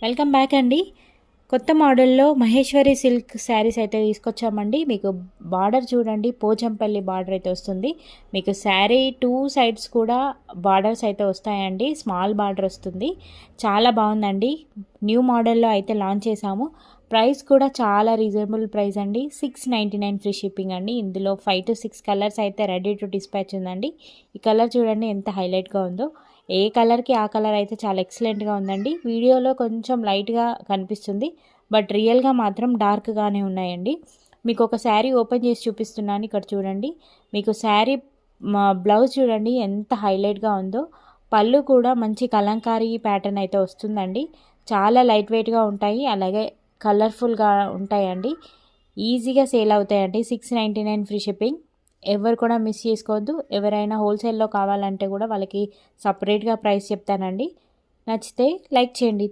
Welcome back అండి. కొత్త మోడల్లో మహేశ్వరి సిల్క్ శారీస్ అయితే తీసుకొచ్చామండి. మీకు బార్డర్ చూడండి, పోచంపల్లి బార్డర్ అయితే వస్తుంది. మీకు శారీ టూ సైడ్స్ కూడా బార్డర్స్ అయితే వస్తాయండి. స్మాల్ బార్డర్ వస్తుంది. చాలా బాగుందండి. న్యూ మోడల్లో అయితే లాంచ్ చేసాము. ప్రైస్ కూడా చాలా రీజనబుల్ ప్రైస్ అండి. 699 ఫ్రీ షిప్పింగ్ అండి. ఇందులో 5 to 6 కలర్స్ అయితే రెడీ టు డిస్పాచ్ ఉందండి. ఈ కలర్ చూడండి ఎంత హైలైట్గా ఉందో. ఏ కలర్కి ఆ కలర్ అయితే చాలా ఎక్సలెంట్గా ఉందండి. వీడియోలో కొంచెం లైట్గా కనిపిస్తుంది, బట్ రియల్గా మాత్రం డార్క్గానే ఉన్నాయండి. మీకు ఒక శారీ ఓపెన్ చేసి చూపిస్తున్నాను. ఇక్కడ చూడండి, మీకు శారీ బ్లౌజ్ చూడండి ఎంత హైలైట్గా ఉందో. పళ్ళు కూడా మంచి కలంకారీ ప్యాటర్న్ అయితే వస్తుందండి. చాలా లైట్ వెయిట్గా ఉంటాయి, అలాగే కలర్ఫుల్గా ఉంటాయండి. ఈజీగా సేల్ అవుతాయండి. 699 ఫ్రీ షిప్పింగ్. ఎవరు కూడా మిస్ చేసుకోవద్దు. ఎవరైనా హోల్సేల్లో కావాలంటే కూడా వాళ్ళకి సపరేట్గా ప్రైస్ చెప్తానండి. నచ్చితే లైక్ చేయండి.